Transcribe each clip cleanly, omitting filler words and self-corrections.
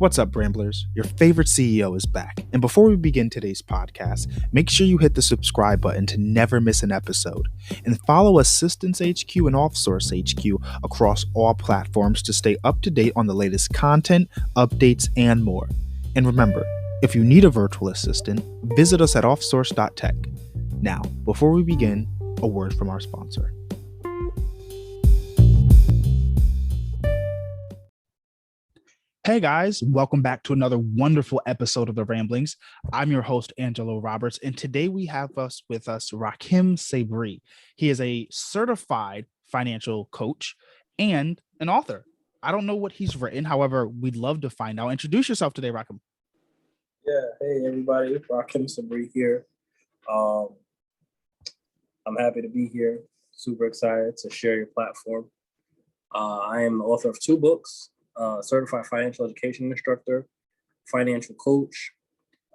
What's up, Ramblers? Your favorite CEO is back. And before we begin today's podcast, make sure you hit the subscribe button to never miss an episode. And follow Assistance HQ and Offsource HQ across all platforms to stay up to date on the latest content, updates, and more. And remember, if you need a virtual assistant, visit us at offsource.tech. Now, before we begin, a word from our sponsor. Hey guys, welcome back to another wonderful episode of The Ramblings. I'm your host, Angelo Roberts, and today we have with us Rahkim Sabree. He is a certified financial coach and an author. I don't know what he's written, however, we'd love to find out. Introduce yourself today, Rahkim. Yeah, hey everybody, Rahkim Sabree here. I'm happy to be here. Super excited to share your platform. I am the author of 2 books. Certified financial education instructor, financial coach,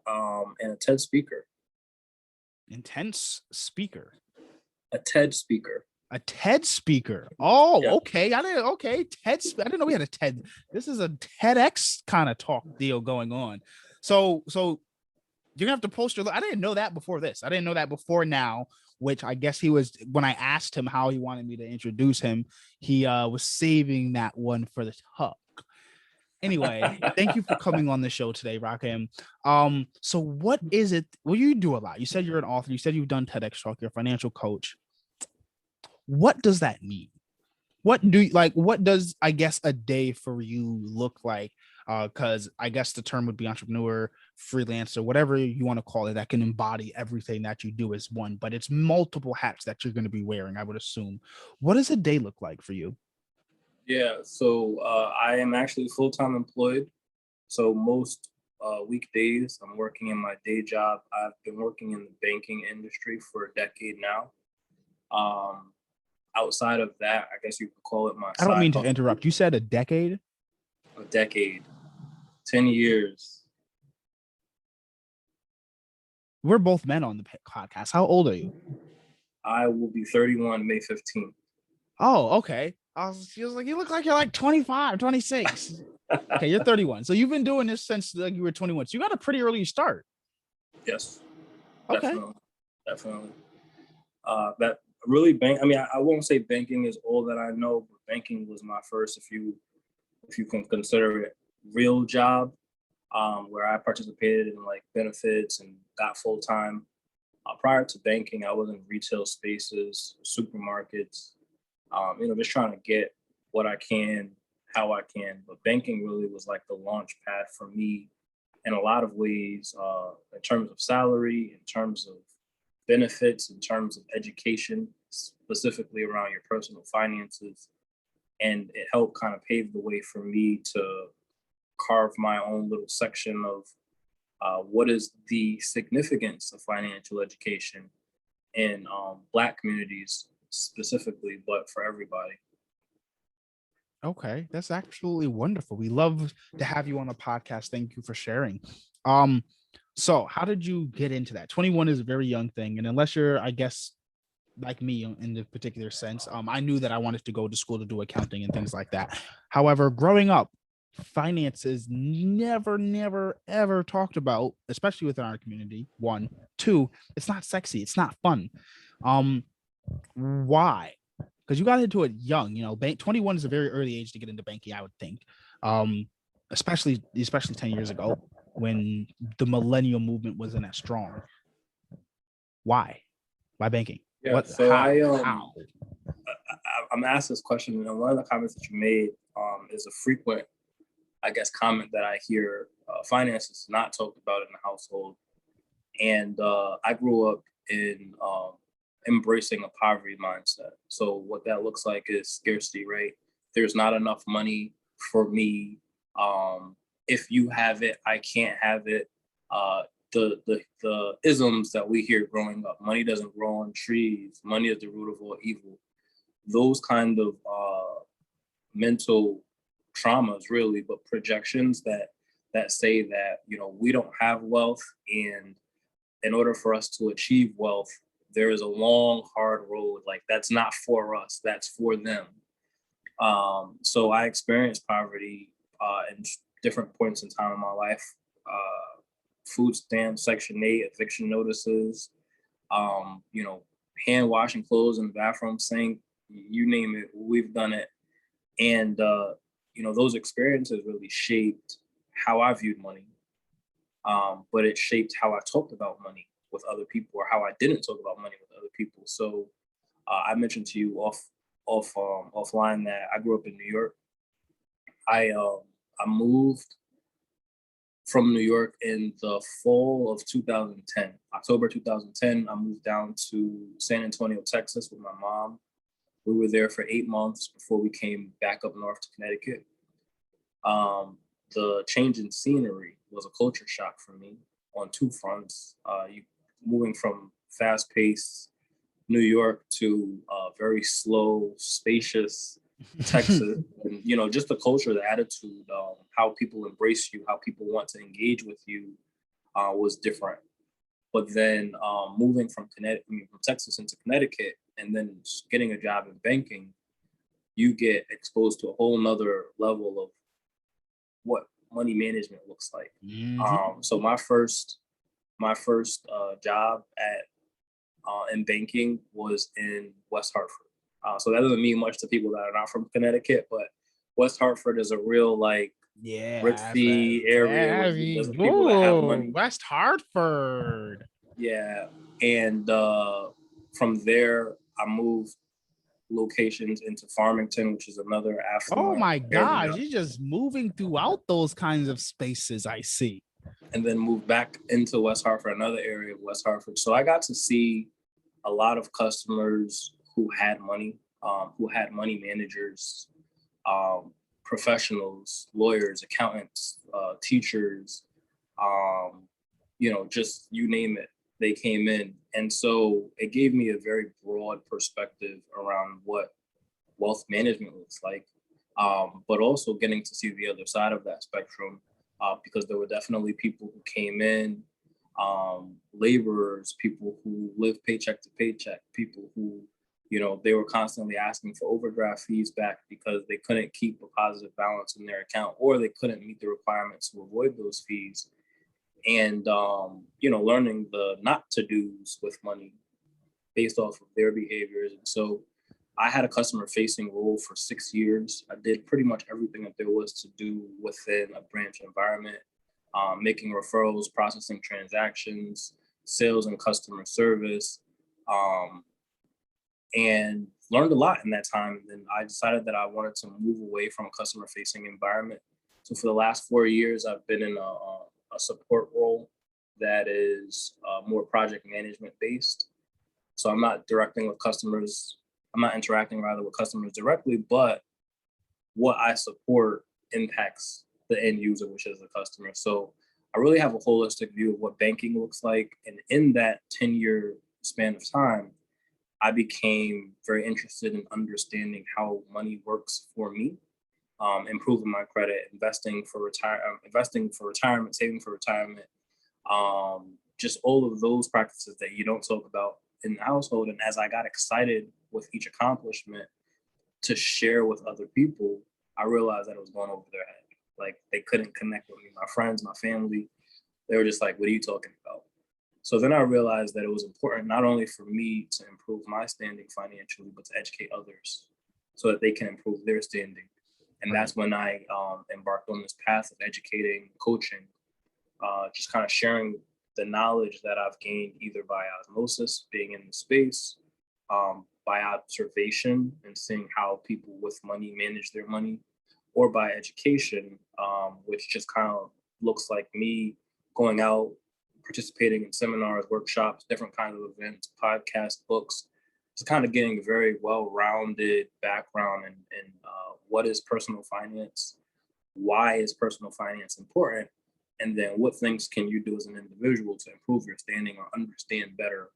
and a TED speaker. Intense speaker. A TED speaker. A TED speaker. Oh, Yeah. okay. I didn't know we had a TED. This is a TEDx kind of talk deal going on. So you're gonna have to post your. I didn't know that before this. I didn't know that before now. Which I guess he was, when I asked him how he wanted me to introduce him, he was saving that one for the talk. Anyway, thank you for coming on the show today, Rahkim. So what is it? Well, you do a lot. You said you're an author. You said you've done TEDx talk. You're a financial coach. What does that mean? What does, I guess, a day for you look like? Because I guess the term would be entrepreneur, freelancer, whatever you want to call it, that can embody everything that you do as one, but it's multiple hats that you're going to be wearing, I would assume. What does a day look like for you? Yeah, so I am actually full-time employed. So most weekdays, I'm working in my day job. I've been working in the banking industry for a decade now. Outside of that, I guess you could call it my I don't mean to interrupt. You said a decade? A decade. 10 years. We're both men on the podcast. How old are you? I will be 31 May 15th. Oh, okay. She was like, you look like you're like 25, 26. Okay, you're 31. So you've been doing this since like you were 21. So you got a pretty early start. Yes. Okay. Definitely. That really I won't say banking is all that I know, but banking was my first, if you can consider it, real job, where I participated in like benefits and got full time. Prior to banking, I was in retail spaces, supermarkets, just trying to get what I can, how I can. But banking really was like the launch pad for me in a lot of ways, in terms of salary, in terms of benefits, in terms of education, specifically around your personal finances. And it helped kind of pave the way for me to carve my own little section of what is the significance of financial education in Black communities specifically, but for everybody. Okay, that's absolutely wonderful. We love to have you on a podcast. Thank you for sharing. So how did you get into that? 21 is a very young thing, and unless you're, I guess, like me in the particular sense, I knew that I wanted to go to school to do accounting and things like that. However, growing up, finances never ever talked about, especially within our community. 1, 2, it's not sexy, it's not fun. Why? Because you got into it young. 21 is a very early age to get into banking, I would think. Especially 10 years ago when the millennial movement wasn't as strong. Why banking? Yeah, How? I'm asked this question, and one of the comments that you made is a frequent, I guess, comment that I hear. Finances is not talked about in the household, and I grew up in embracing a poverty mindset. So what that looks like is scarcity, right? There's not enough money for me. If you have it, I can't have it. The isms that we hear growing up: money doesn't grow on trees, money is the root of all evil. Those kind of mental traumas, really, but projections that say that we don't have wealth, and in order for us to achieve wealth, there is a long, hard road. Like, that's not for us, that's for them. So I experienced poverty in different points in time in my life. Food stamps, Section 8, eviction notices, you know, hand washing clothes in the bathroom sink, you name it, we've done it. And, you know, those experiences really shaped how I viewed money. But it shaped how I talked about money with other people, or how I didn't talk about money with other people. So I mentioned to you offline that I grew up in New York. I moved from New York in the fall of 2010. October 2010, I moved down to San Antonio, Texas with my mom. We were there for 8 months before we came back up north to Connecticut. The change in scenery was a culture shock for me on two fronts. Moving from fast-paced New York to very slow, spacious Texas, and you know, just the culture, the attitude, how people embrace you, how people want to engage with you, was different. But then moving from from Texas into Connecticut, and then getting a job in banking, you get exposed to a whole nother level of what money management looks like. So my first job in banking was in West Hartford. So that doesn't mean much to people that are not from Connecticut, but West Hartford is a real like ritzy area where there's people that have money. West Hartford. Yeah, and from there I moved locations into Farmington, which is another affluent. Oh my gosh, you're just moving throughout those kinds of spaces. I see. And then moved back into West Hartford, another area of West Hartford. So I got to see a lot of customers who had money managers, professionals, lawyers, accountants, teachers, you know, just you name it, they came in. And so it gave me a very broad perspective around what wealth management looks like, but also getting to see the other side of that spectrum, because there were definitely people who came in, laborers, people who live paycheck to paycheck, people who, you know, they were constantly asking for overdraft fees back because they couldn't keep a positive balance in their account, or they couldn't meet the requirements to avoid those fees. And, you know, learning the not to do's with money based off of their behaviors. And so I had a customer facing role for 6 years. I did pretty much everything that there was to do within a branch environment, making referrals, processing transactions, sales and customer service, and learned a lot in that time. And then I decided that I wanted to move away from a customer facing environment. So for the last 4 years, I've been in a support role that is more project management based. So I'm not interacting with customers directly, but what I support impacts the end user, which is the customer. So I really have a holistic view of what banking looks like. And in that 10-year span of time, I became very interested in understanding how money works for me, improving my credit, investing for retirement, saving for retirement, just all of those practices that you don't talk about in the household. And as I got excited with each accomplishment to share with other people, I realized that it was going over their head. Like they couldn't connect with me. My friends, my family, they were just like, what are you talking about? So then I realized that it was important not only for me to improve my standing financially, but to educate others so that they can improve their standing. And that's when I embarked on this path of educating, coaching, just kind of sharing the knowledge that I've gained either by osmosis, being in the space, by observation and seeing how people with money manage their money, or by education, which just kind of looks like me going out, participating in seminars, workshops, different kinds of events, podcasts, books, just kind of getting a very well-rounded background in what is personal finance, why is personal finance important, and then what things can you do as an individual to improve your standing or understand better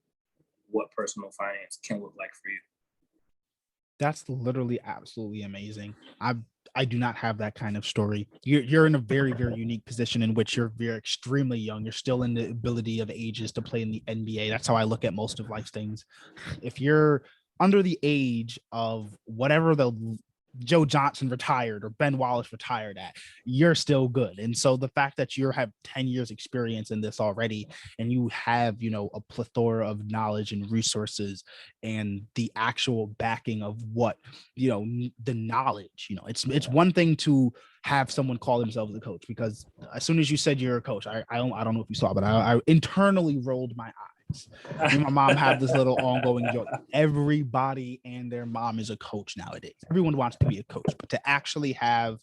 what personal finance can look like for you. That's literally absolutely amazing. I do not have that kind of story. You're in a very, very unique position in which you're very extremely young. You're still in the ability of ages to play in the NBA. That's how I look at most of life's things. If you're under the age of whatever the Joe Johnson retired or Ben Wallace retired at, you're still good. And so the fact that you have 10 years experience in this already, and you have, a plethora of knowledge and resources and the actual backing of what, the knowledge, it's one thing to have someone call themselves a coach, because as soon as you said you're a coach, I don't know if you saw, but I internally rolled my eyes. Me and my mom have this little ongoing joke. Everybody and their mom is a coach nowadays. Everyone wants to be a coach, but to actually have,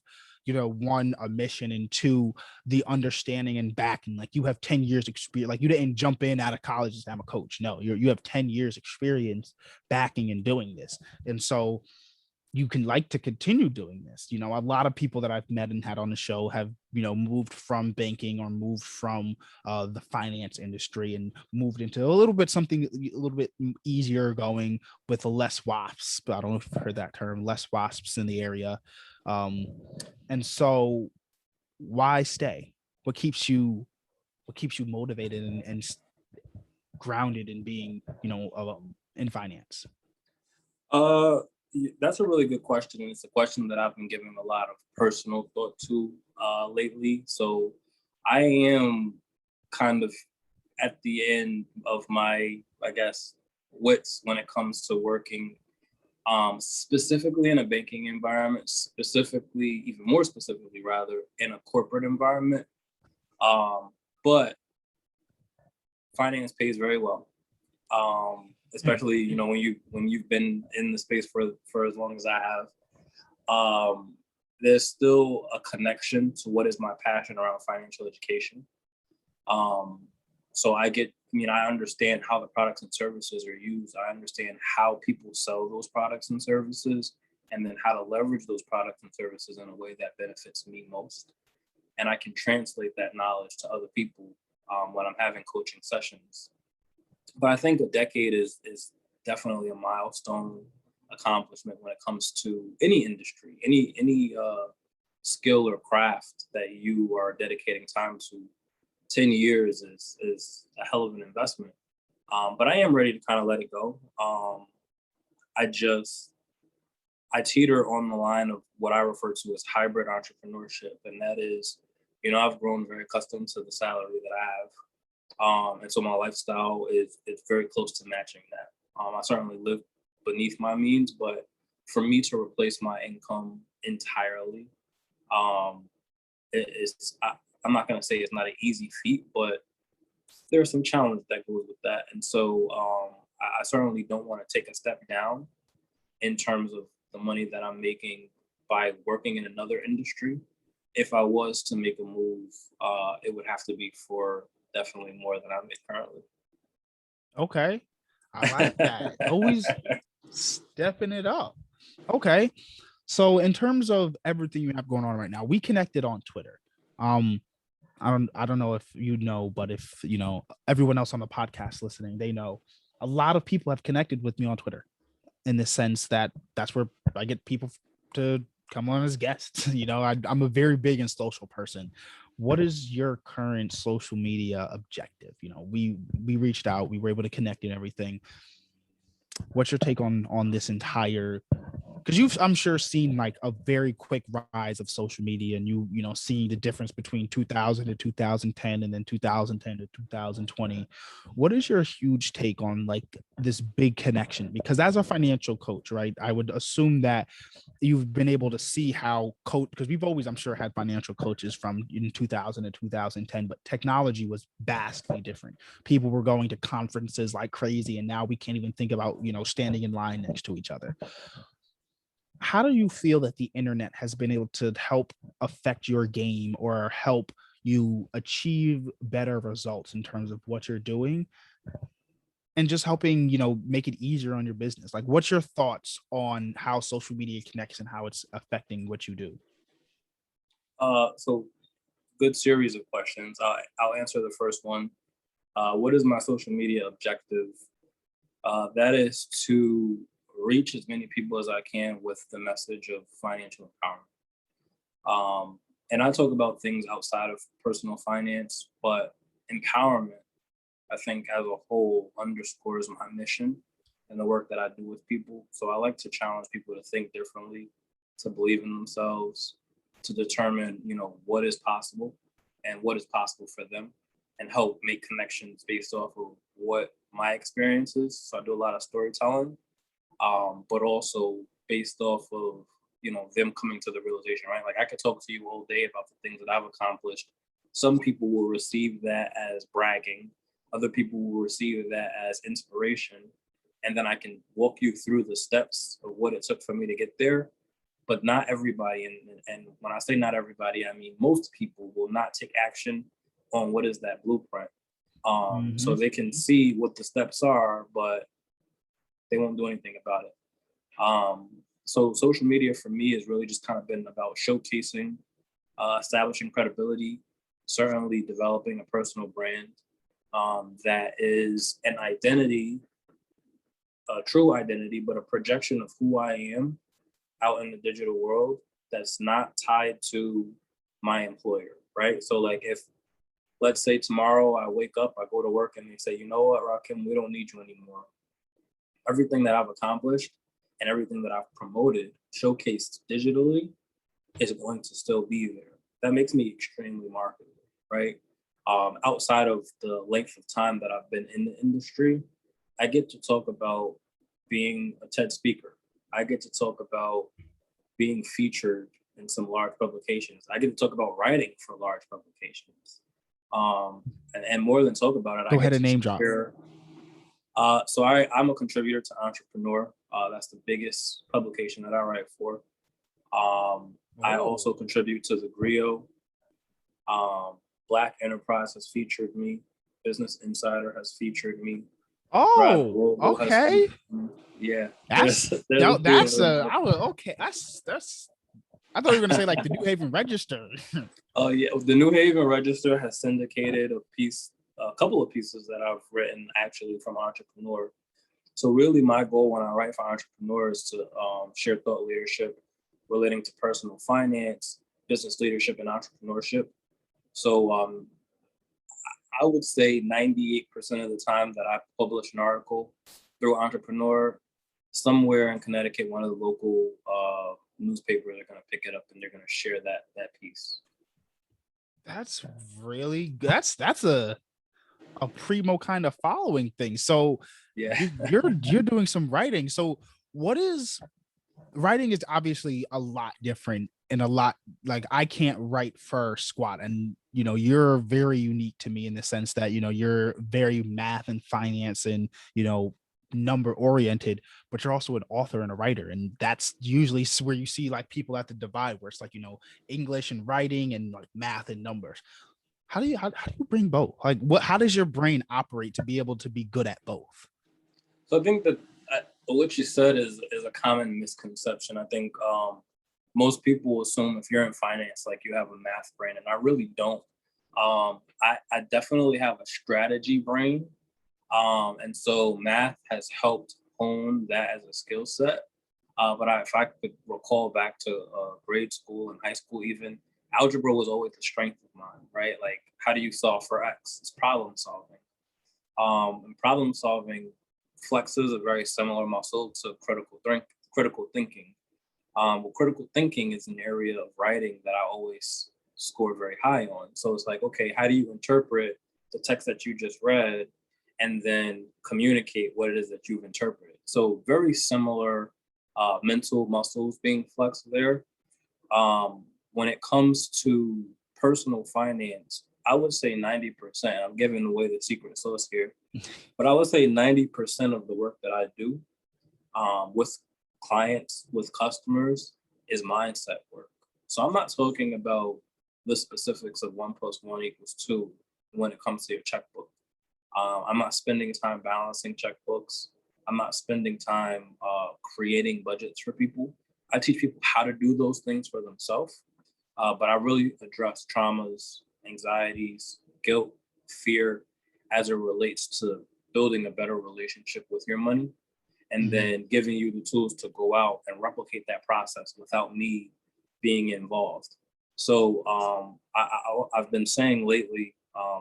one, a mission, and two, the understanding and backing. Like, you have 10 years experience. Like, you didn't jump in out of college and say, I'm a coach. No, you have 10 years experience backing and doing this. And so you can like to continue doing this. A lot of people that I've met and had on the show have, moved from banking or moved from the finance industry and moved into a little bit something a little bit easier going with less wasps. But I don't know if you've heard that term, less wasps in the area. And so why stay? What keeps you motivated and grounded in being, in finance? That's a really good question, and it's a question that I've been giving a lot of personal thought to lately. So I am kind of at the end of my, I guess, wits when it comes to working specifically in a banking environment, even more specifically, rather, in a corporate environment. But finance pays very well. Especially, when you've been in the space for as long as I have. There's still a connection to what is my passion around financial education. So I understand how the products and services are used. I understand how people sell those products and services, and then how to leverage those products and services in a way that benefits me most. And I can translate that knowledge to other people when I'm having coaching sessions. But I think a decade is definitely a milestone accomplishment when it comes to any industry, any skill or craft that you are dedicating time to. 10 years is a hell of an investment. But I am ready to kind of let it go. I teeter on the line of what I refer to as hybrid entrepreneurship. And that is, I've grown very accustomed to the salary that I have. And so my lifestyle is very close to matching that. I certainly live beneath my means, but for me to replace my income entirely, I'm not going to say it's not an easy feat, but there's some challenge that goes with that. And so I certainly don't want to take a step down in terms of the money that I'm making by working in another industry. If I was to make a move, it would have to be for definitely more than I make currently. Okay. I like that. Always stepping it up. Okay. So in terms of everything you have going on right now, we connected on Twitter. I don't know if you know, but if everyone else on the podcast listening, they know a lot of people have connected with me on Twitter, in the sense that that's where I get people to come on as guests. I'm a very big and social person. What is your current social media objective? We reached out, we were able to connect and everything. What's your take on this entire, because you've, I'm sure, seen like a very quick rise of social media, and seeing the difference between 2000 to 2010 and then 2010 to 2020. What is your huge take on like this big connection? Because as a financial coach, right, I would assume that you've been able to see how because we've always, I'm sure, had financial coaches from in 2000 to 2010, but technology was vastly different. People were going to conferences like crazy, and now we can't even think about standing in line next to each other. How do you feel that the internet has been able to help affect your game or help you achieve better results in terms of what you're doing, and just helping, make it easier on your business? Like, what's your thoughts on how social media connects and how it's affecting what you do? So good series of questions. I'll answer the first one. What is my social media objective? That is to reach as many people as I can with the message of financial empowerment. And I talk about things outside of personal finance, but empowerment, I think, as a whole, underscores my mission and the work that I do with people. So I like to challenge people to think differently, to believe in themselves, to determine, what is possible and what is possible for them, and help make connections based off of what my experience is. So I do a lot of storytelling, but also based off of, them coming to the realization, right? Like I could talk to you all day about the things that I've accomplished. Some people will receive that as bragging. Other people will receive that as inspiration. And then I can walk you through the steps of what it took for me to get there. But not everybody, and when I say not everybody, I mean most people will not take action on what is that blueprint. So they can see what the steps are, but they won't do anything about it. So social media for me has really just kind of been about showcasing, establishing credibility, certainly developing a personal brand that is an identity, a true identity, but a projection of who I am out in the digital world that's not tied to my employer, right? So like if, let's say tomorrow I wake up, I go to work and they say, you know what, Rahkim, we don't need you anymore. Everything that I've accomplished and everything that I've promoted, showcased digitally, is going to still be there. That makes me extremely marketable, right? Outside of the length of time that I've been in the industry, I get to talk about being a TED speaker. I get to talk about being featured in some large publications. I get to talk about writing for large publications. And more than talk about it, Go ahead and name drop. So I'm a contributor to Entrepreneur. That's the biggest publication that I write for. I also contribute to the Griot. Black Enterprise has featured me. Business Insider has featured me. Oh, okay. Yeah, that's okay. That's. I thought you were gonna say like the New Haven Register. Oh yeah, the New Haven Register has syndicated a couple of pieces that I've written actually from Entrepreneur. So really, my goal when I write for Entrepreneur is to share thought leadership relating to personal finance, business leadership, and entrepreneurship. So I would say 98% of the time that I publish an article through Entrepreneur, somewhere in Connecticut, one of the local newspapers are going to pick it up and they're going to share that piece. That's really good. That's a primo kind of following thing. So yeah, you're doing some writing. So what is writing is obviously a lot different and a lot like I can't write for squat. And you're very unique to me in the sense that you're very math and finance and number oriented, but you're also an author and a writer, and that's usually where you see like people at the divide where it's like English and writing and like math and numbers. How do you bring both? Like how does your brain operate to be able to be good at both? So I think that what you said is a common misconception. I think most people assume if you're in finance, like you have a math brain, and I really don't. I definitely have a strategy brain. And so math has helped hone that as a skill set. But if I could recall back to grade school and high school even, algebra was always the strength of mine, right? Like, how do you solve for X? It's problem solving. And problem solving flexes a very similar muscle to critical thinking. Well, critical thinking is an area of writing that I always score very high on. So it's like, okay, how do you interpret the text that you just read and then communicate what it is that you've interpreted? So very similar mental muscles being flexed there. When it comes to personal finance, I would say 90%. I'm giving away the secret sauce here, but I would say 90% of the work that I do with clients, with customers, is mindset work. So I'm not talking about the specifics of 1 + 1 = 2 when it comes to your checkbook. I'm not spending time balancing checkbooks. I'm not spending time creating budgets for people. I teach people how to do those things for themselves, but I really address traumas, anxieties, guilt, fear as it relates to building a better relationship with your money, and then giving you the tools to go out and replicate that process without me being involved. So I've been saying lately,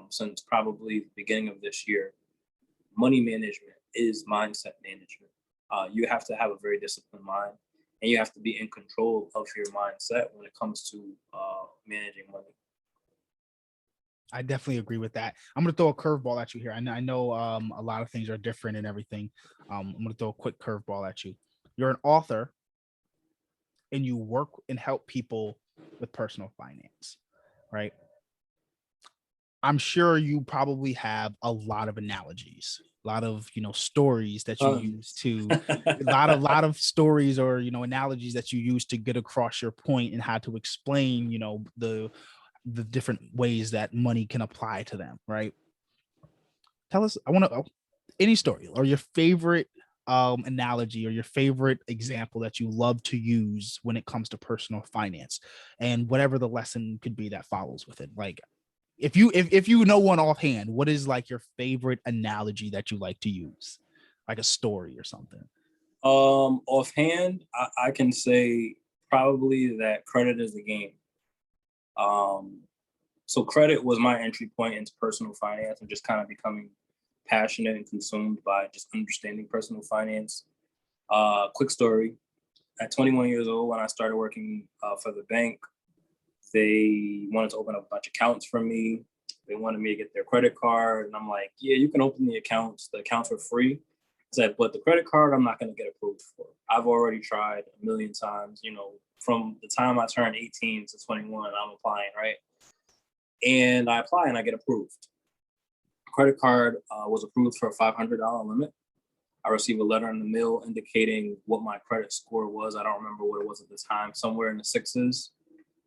since probably the beginning of this year, money management is mindset management. You have to have a very disciplined mind, and you have to be in control of your mindset when it comes to managing money. I definitely agree with that. I'm going to throw a curveball at you here. I know a lot of things are different and everything. I'm going to throw a quick curveball at you. You're an author and you work and help people with personal finance, right? I'm sure you probably have a lot of analogies, a lot of, stories that you use to a lot of stories or, analogies that you use to get across your point and how to explain, the different ways that money can apply to them, right? Tell us, I want to any story or your favorite analogy or your favorite example that you love to use when it comes to personal finance, and whatever the lesson could be that follows with it. Like if you know one offhand, what is like your favorite analogy that you like to use, like a story or something? Offhand, I can say probably that credit is the game. So credit was my entry point into personal finance and just kind of becoming passionate and consumed by just understanding personal finance. Quick story. At 21 years old, when I started working for the bank, they wanted to open up a bunch of accounts for me. They wanted me to get their credit card. And I'm like, yeah, you can open the accounts. The accounts are free. I said, but the credit card, I'm not going to get approved for. I've already tried a million times, from the time I turned 18 to 21, I'm applying, right? And I apply and I get approved. Credit card was approved for a $500 limit. I received a letter in the mail indicating what my credit score was. I don't remember what it was at the time, somewhere in the sixes.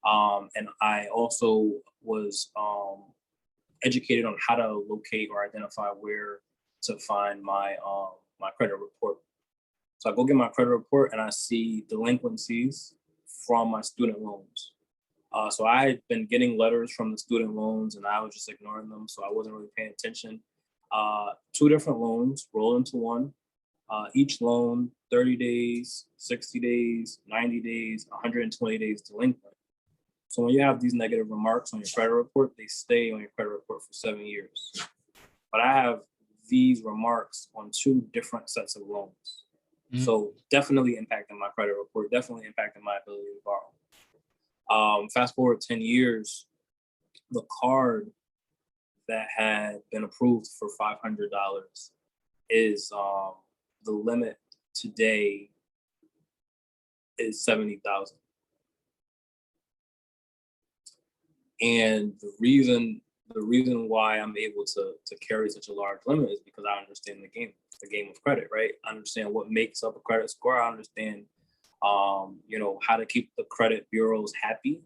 And I also was educated on how to locate or identify where to find my my credit report. So I go get my credit report and I see delinquencies from my student loans. So I had been getting letters from the student loans and I was just ignoring them. So I wasn't really paying attention. Two different loans roll into one. Each loan, 30 days, 60 days, 90 days, 120 days delinquent. So when you have these negative remarks on your credit report, they stay on your credit report for 7 years. But I have these remarks on two different sets of loans. So definitely impacting my credit report, definitely impacting my ability to borrow. Fast forward 10 years, the card that had been approved for $500 is the limit today is $70,000. And the reason why I'm able to carry such a large limit is because I understand the game of credit, right? I understand what makes up a credit score. I understand, how to keep the credit bureaus happy,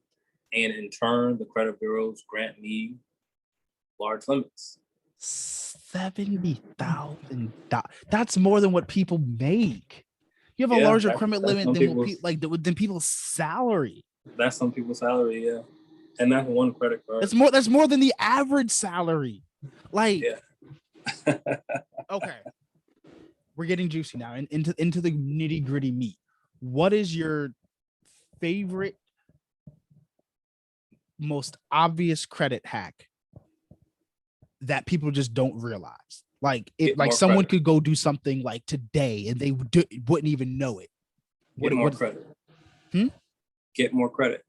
and in turn, the credit bureaus grant me large limits. $70,000. That's more than what people make. You have a larger credit limit than people's salary. That's some people's salary, yeah. And that's one credit card. That's more than the average salary. Like, yeah. Okay. We're getting juicy now and into the nitty-gritty meat. What is your favorite, most obvious credit hack that people just don't realize? Like, someone could go do something like today and they wouldn't even know it. Get more credit. Get more credit.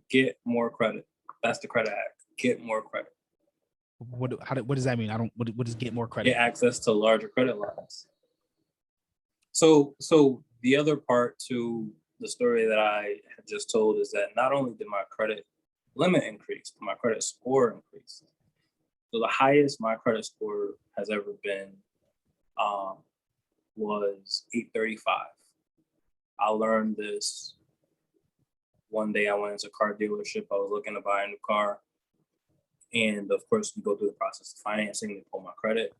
Get more credit. That's the credit hack. Get more credit. What does that mean? What does get more credit? Get access to larger credit lines. So the other part to the story that I had just told is that not only did my credit limit increase, but my credit score increased. So the highest my credit score has ever been was 835. I learned this one day. I went into a car dealership. I was looking to buy a new car. And of course, you go through the process of financing, they pull my credit.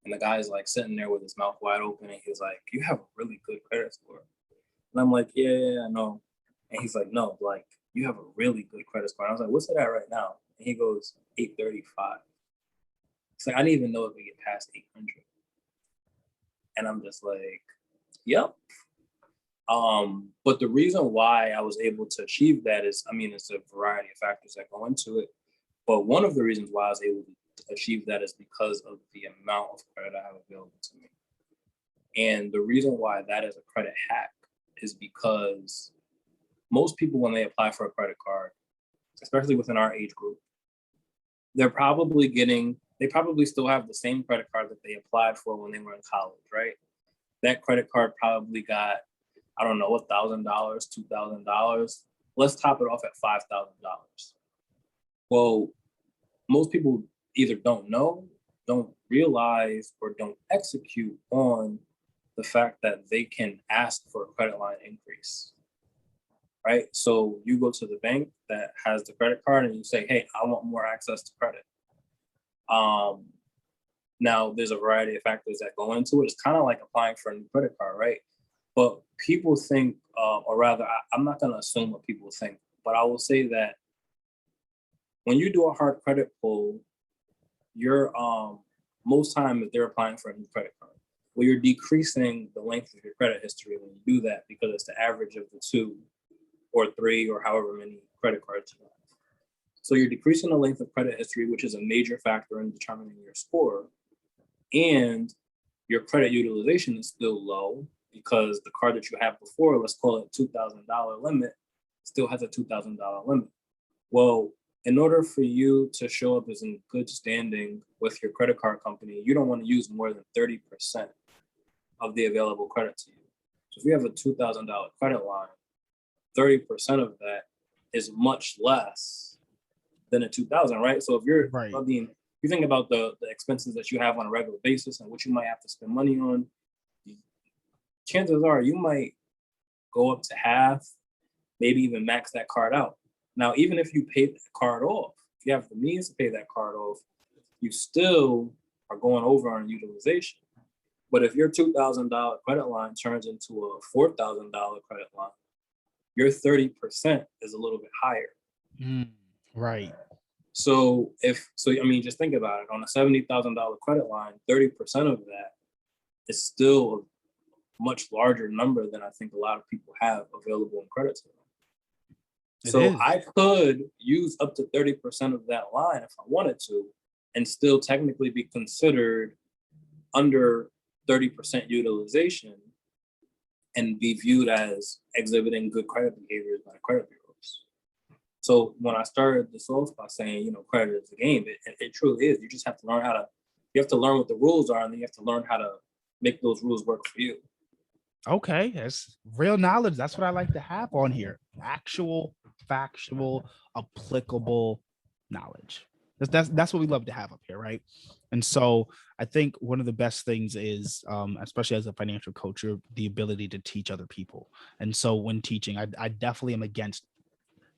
And the guy's like sitting there with his mouth wide open. And he's like, you have a really good credit score. And I'm like, yeah, I know. And he's like, no, like, you have a really good credit score. And I was like, what's it at right now? And he goes, 835. It's like, I didn't even know it would get past 800. And I'm just like, yep. But the reason why I was able to achieve that is, it's a variety of factors that go into it. But one of the reasons why I was able to achieve that is because of the amount of credit I have available to me. And the reason why that is a credit hack is because most people, when they apply for a credit card, especially within our age group, they probably still have the same credit card that they applied for when they were in college, right? That credit card probably got, I don't know, $1,000, $2,000. Let's top it off at $5,000. Well, most people either don't know, don't realize, or don't execute on the fact that they can ask for a credit line increase, right? So you go to the bank that has the credit card and you say, hey, I want more access to credit. Now, there's a variety of factors that go into it. It's kind of like applying for a new credit card, right? But people think, or rather, I'm not going to assume what people think, but I will say that when you do a hard credit pull, you're most times they're applying for a new credit card. Well, you're decreasing the length of your credit history when you do that because it's the average of the 2 or 3 or however many credit cards you have. So you're decreasing the length of credit history, which is a major factor in determining your score. And your credit utilization is still low because the card that you have before, let's call it $2,000 limit, still has a $2,000 limit. Well, in order for you to show up as in good standing with your credit card company, you don't want to use more than 30% of the available credit to you. So if you have a $2,000 credit line, 30% of that is much less than a 2,000, right? So if you're, Right. I mean, you think about the expenses that you have on a regular basis and what you might have to spend money on, chances are you might go up to half, maybe even max that card out. Now, even if you pay the card off, if you have the means to pay that card off, you still are going over on utilization. But if your $2,000 credit line turns into a $4,000 credit line, your 30% is a little bit higher. Right. So I mean, just think about it. On a $70,000 credit line, 30% of that is still a much larger number than I think a lot of people have available in credit to them. So I could use up to 30% of that line if I wanted to, and still technically be considered under 30% utilization and be viewed as exhibiting good credit behaviors by credit bureaus. So when I started this off by saying, credit is a game, it truly is. You just have to learn you have to learn what the rules are, and then you have to learn how to make those rules work for you. Okay, that's real knowledge. That's what I like to have on here. Actual, factual, applicable knowledge. That's what we love to have up here, right? And so I think one of the best things is, especially as a financial coach, the ability to teach other people. And so when teaching, I definitely am against.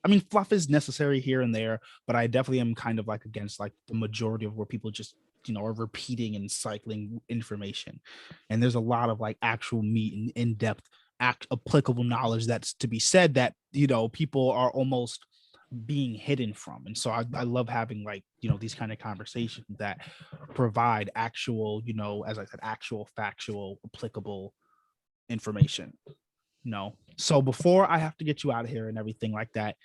I mean, fluff is necessary here and there, but I definitely am kind of like against like the majority of where people just are repeating and cycling information. And there's a lot of like actual meat and in-depth applicable knowledge that's to be said that people are almost being hidden from. And so I love having like these kind of conversations that provide actual, as I said, actual factual applicable information. So before I have to get you out of here and everything like that,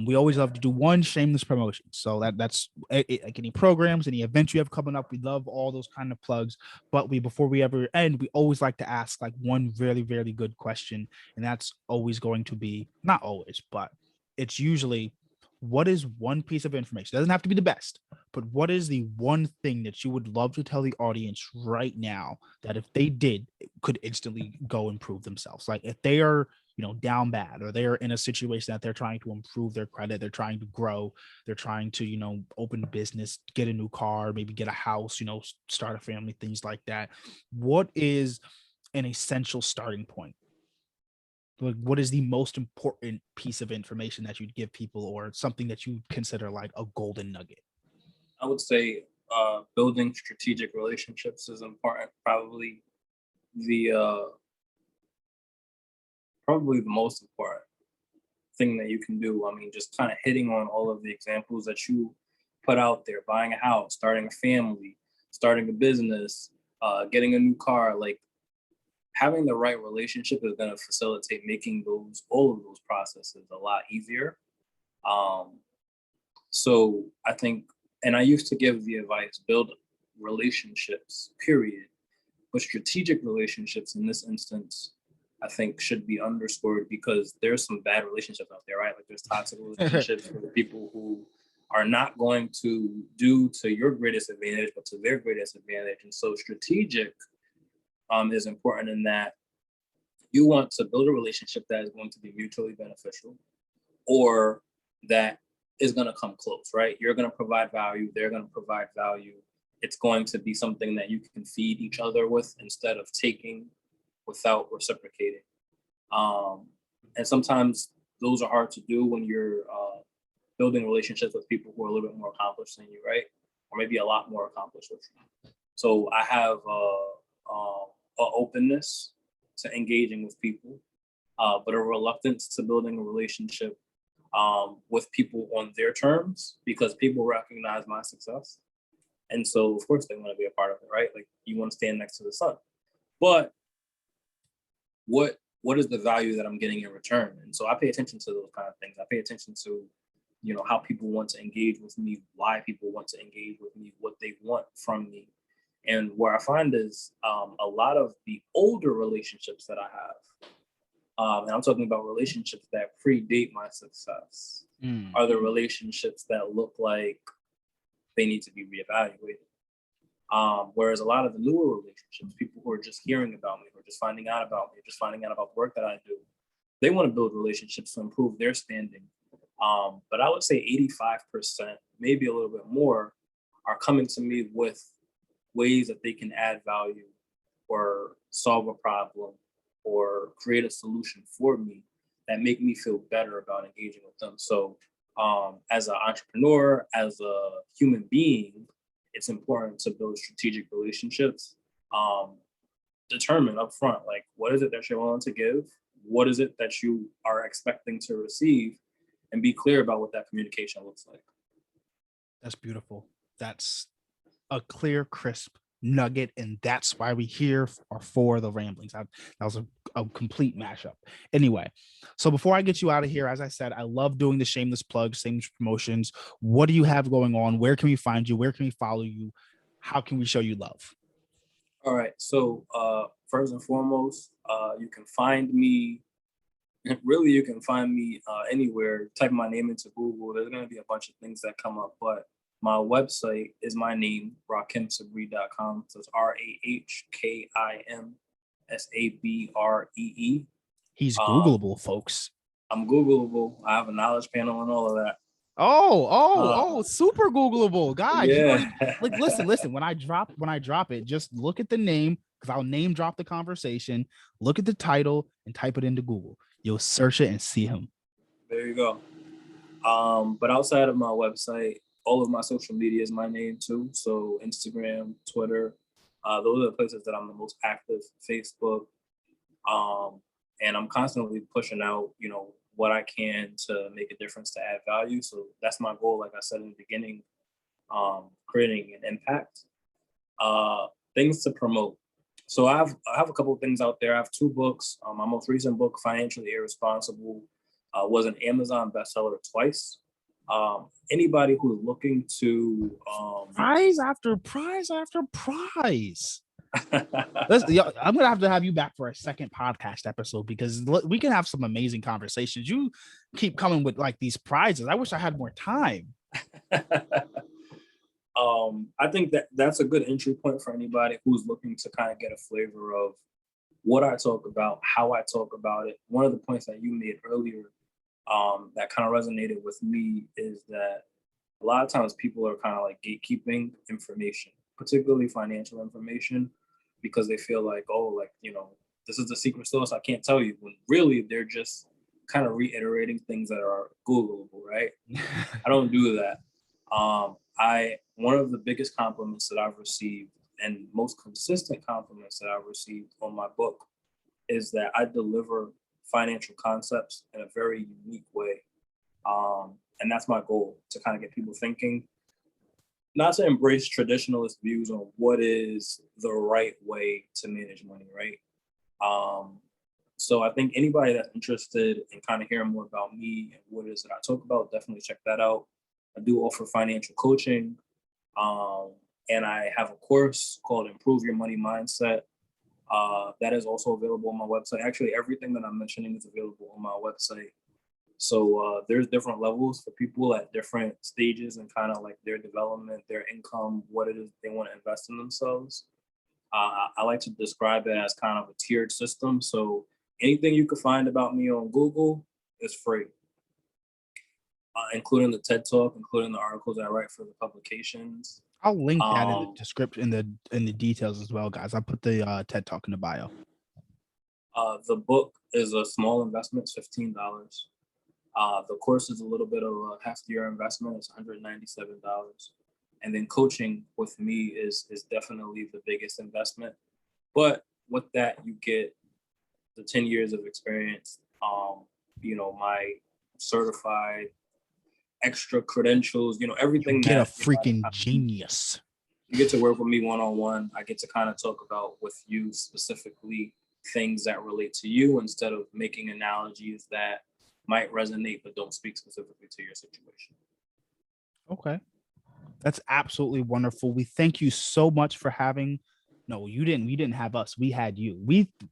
we always love to do one shameless promotion. So that's like any programs, any events you have coming up. We love all those kind of plugs. But before we ever end, we always like to ask like one very, very good question. And that's always going to be, not always, but it's usually, what is one piece of information? It doesn't have to be the best, but what is the one thing that you would love to tell the audience right now that if they did, it could instantly go improve themselves? Like if they are, down bad, or they're in a situation that they're trying to improve their credit, they're trying to grow, they're trying to, open a business, get a new car, maybe get a house, start a family, things like that. What is an essential starting point? Like, what is the most important piece of information that you'd give people, or something that you consider like a golden nugget? I would say building strategic relationships is important. Probably the most important thing that you can do. I mean, just kind of hitting on all of the examples that you put out there: buying a house, starting a family, starting a business, getting a new car. Like, having the right relationship is going to facilitate making all of those processes a lot easier. So I think, and I used to give the advice, build relationships, period. But strategic relationships in this instance I think should be underscored, because there's some bad relationships out there, right? Like there's toxic relationships with people who are not going to do to your greatest advantage, but to their greatest advantage. And so strategic is important in that you want to build a relationship that is going to be mutually beneficial, or that is going to come close, right? You're going to provide value. They're going to provide value. It's going to be something that you can feed each other with instead of taking without reciprocating. And sometimes those are hard to do when you're building relationships with people who are a little bit more accomplished than you, right? Or maybe a lot more accomplished with you. So I have a openness to engaging with people, but a reluctance to building a relationship with people on their terms, because people recognize my success. And so, of course, they want to be a part of it, right? Like you want to stand next to the sun. But what is the value that I'm getting in return? And so I pay attention to those kind of things. I pay attention to, how people want to engage with me, why people want to engage with me, what they want from me. And where I find is a lot of the older relationships that I have, and I'm talking about relationships that predate my success, are the relationships that look like they need to be reevaluated. Whereas a lot of the newer relationships, people who are just hearing about me, or just finding out about me, just finding out about the work that I do, they want to build relationships to improve their standing. But I would say 85%, maybe a little bit more, are coming to me with ways that they can add value or solve a problem or create a solution for me that make me feel better about engaging with them. So as an entrepreneur, as a human being, it's important to build strategic relationships. Determine up front, like, what is it that you're willing to give? What is it that you are expecting to receive? And be clear about what that communication looks like. That's beautiful. That's a clear, crisp nugget, and that's why we here are for the ramblings. That was a complete mashup. Anyway, so before I get you out of here, as I said, I love doing the shameless plugs, shameless promotions. What do you have going on? Where can we find you? Where can we follow you? How can we show you love? All right. So first and foremost, you can find me. Really, you can find me anywhere. Type my name into Google. There's going to be a bunch of things that come up, but my website is my name, RahkimSabree.com. So it's RahkimSabree. He's Googleable, folks. I'm Googleable. I have a knowledge panel and all of that. Super Googleable, guys. Yeah. You don't even, like, listen. When I drop it, just look at the name, because I'll name drop the conversation. Look at the title and type it into Google. You'll search it and see him. There you go. But outside of my website, all of my social media is my name too. So Instagram, Twitter, those are the places that I'm the most active. Facebook, and I'm constantly pushing out, what I can to make a difference, to add value. So that's my goal. Like I said in the beginning, creating an impact. Things to promote. So I have a couple of things out there. I have 2 books. My most recent book, Financially Irresponsible, was an Amazon bestseller twice. Anybody who's looking to prize after prize after prize. I'm gonna have to have you back for a second podcast episode, because we can have some amazing conversations. You keep coming with like these prizes. I wish I had more time. I think that's a good entry point for anybody who's looking to kind of get a flavor of what I talk about, how I talk about it. One of the points that you made earlier that kind of resonated with me is that a lot of times people are kind of like gatekeeping information, particularly financial information, because they feel like, this is the secret sauce, I can't tell you. When really they're just kind of reiterating things that are Googleable, right? I don't do that. One of the biggest compliments that I've received, and most consistent compliments that I've received on my book, is that I deliver financial concepts in a very unique way. And that's my goal, to kind of get people thinking, not to embrace traditionalist views on what is the right way to manage money, right? So I think anybody that's interested in kind of hearing more about me and what it is that I talk about, definitely check that out. I do offer financial coaching, and I have a course called Improve Your Money Mindset. That is also available on my website. Actually, everything that I'm mentioning is available on my website. So there's different levels for people at different stages and kind of like their development, their income, what it is they want to invest in themselves. I like to describe it as kind of a tiered system. So anything you could find about me on Google is free, including the TED Talk, including the articles I write for the publications. I'll link that in the description, in the details as well, guys. I'll put the TED Talk in the bio. The book is a small investment, it's $15. The course is a little bit of a heftier investment, it's $197. And then coaching with me is definitely the biggest investment. But with that, you get the 10 years of experience, my certified extra credentials, everything. You get a freaking genius. You get to work with me one-on-one. I get to kind of talk about with you specifically things that relate to you instead of making analogies that might resonate but don't speak specifically to your situation. Okay. That's absolutely wonderful. We thank you so much for having. No, you didn't. We didn't have us. We had you.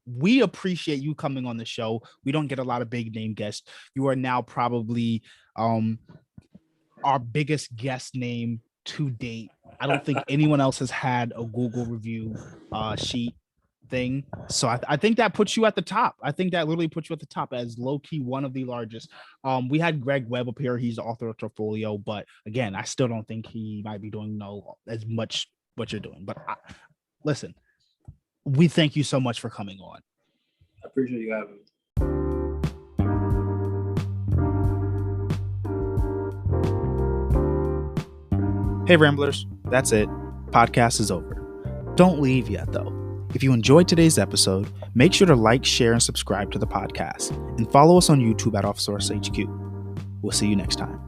We appreciate you coming on the show. We don't get a lot of big name guests. You are now probably our biggest guest name to date. I don't think anyone else has had a Google review sheet thing. So I think that puts you at the top. I think that literally puts you at the top as low-key one of the largest. We had Greg Webb up here. He's the author of Portfolio, but again, I still don't think he might be doing as much what you're doing. But listen, we thank you so much for coming on. I appreciate you having me. Hey Ramblers, that's it. Podcast is over. Don't leave yet though. If you enjoyed today's episode, make sure to like, share, and subscribe to the podcast, and follow us on YouTube at OffSource HQ. We'll see you next time.